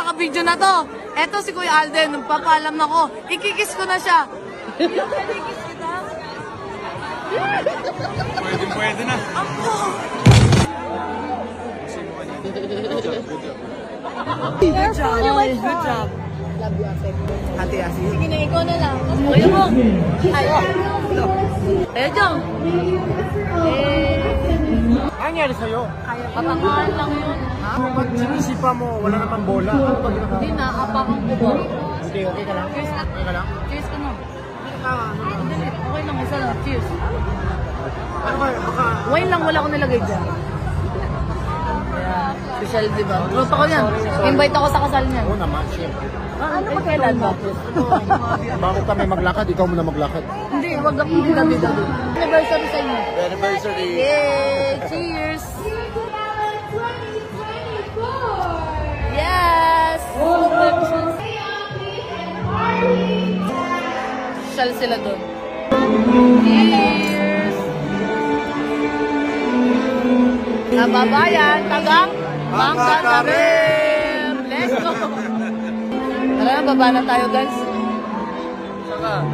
naka-video na to. Eto si Kuya Alden, nagpapaalam na ko. Ikikis ko na siya. Ikikis kita. Pwede na. Good job. Love you, Ate. Ate Asi. Sige na, ikaw na lang. Kuya mo. Ay. Ayan dyan. Ano nangyari sa'yo? Patangahan lang yun. Ha? Ba't sinisipa mo? Wala naman bola. Ano ba ginagawa? Hindi na, apakan ko ba? Hindi, okay ka lang? Cheers ka. Okay ka lang? Cheers ka na. Okay lang, isa lang. Cheers. Ano ba? Baka... Wine lang, wala ko nilagay dyan. Special, di ba? Tropa ko yan. Invite ako sa kasal niya. Oo naman, siyempre. Ano ba kailan ba? Bago kami maglakad, ikaw muna maglakad. Hindi, wag akong bida-bida doon. Anniversary sa inyo. Anniversary! Yay! Cheers! Yes! Social sila doon. Cheers! Nababayan, tagang Mangkatarim! Let's go! Tara na, baba na tayo guys.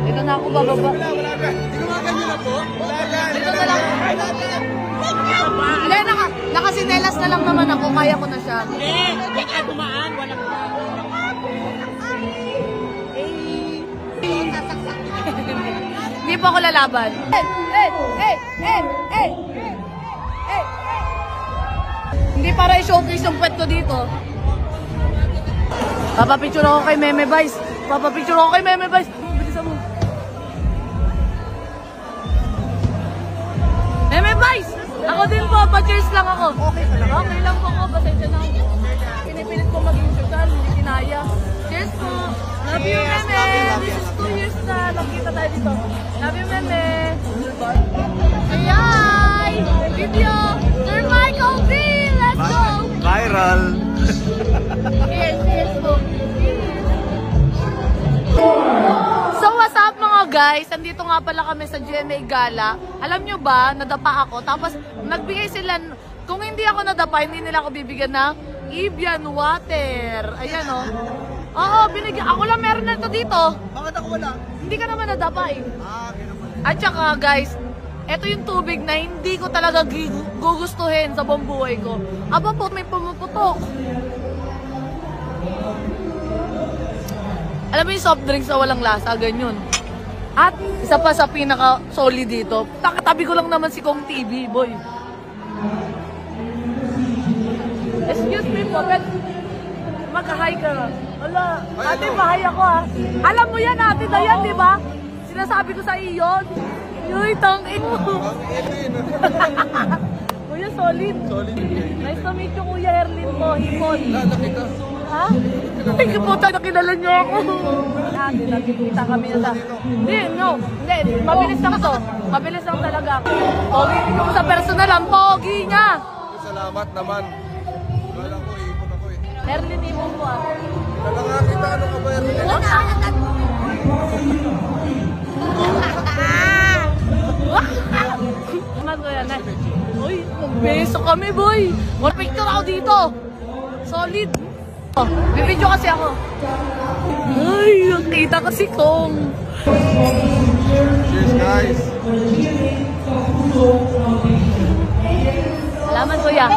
Dito na ako bababa. Wala ka. Hindi ko makanyo na po. Wala ka. Dito na lang. Hindi, nakasinelas na lang naman ako. Kaya ko na siya. Hindi ka dumaan, walang Hindi pa ako lalaban. Hindi para i-showcase yung pet ko dito. Papapicture ako kay Meme Vice. Papapicture ako kay Meme Vice. Bilisan mo. Meme Vice! Ako din po, pa-cheers lang ako. Okay lang po ako, pasensya na ako. Pinipilit ko maging social, hindi kinaya. Cheers po. Love you, Meme. This is 2 years na nakita tayo dito. Love you, Meme. Ayay! Video! Sir Michael V! Let's go! Viral! Cheers po. So what's up mga guys? Andito nga pala kami sa GMA Gala. Alam nyo ba, nadapa ako. Tapos nagbigay sila, kung hindi ako nadapa, hindi nila ako bibigyan ng Evian water. Ayan o. Oo, binigyan. Ako lang meron na ito dito. Bakit ako wala? Hindi ka naman nadapa eh. Ginawa. At saka guys, ito yung tubig na hindi ko talaga gugustuhin sa buong buhay ko. Aba po, may pumuputok. Alam mo yung soft drinks na walang lasa, ganyan. At isa pa sa pinaka-solid dito, takatabi ko lang naman si Kong TV, boy. Excuse me po, but mag-hi ka. Wala, ate, mahay ako ha. Alam mo yan, ate na yan, di ba? Sinasabi ko sa iyo yun. Yuy, tangin mo. Kuya, solid. Solid. Nice to meet you, Kuya Erlin po. Hipon. Nakita. Ha? Ay, kaputa, nakilala niyo ako. Ate, nagkikita kami na sa... Hindi, no. Hindi, mabilis lang to. Mabilis lang talaga. Pogi ko sa personal, ang pogi niya. Salamat naman. Wala ko, ipon ako eh. Erlin, hipon po ah. Wala nga kita, ano ka ba yan? Uy, magbeso kami, boy. One picture ako dito. Solid. Oh, bibidyo kasi ako. Ay, nakita kasi Kong. Cheers, guys. Salamat, kuya.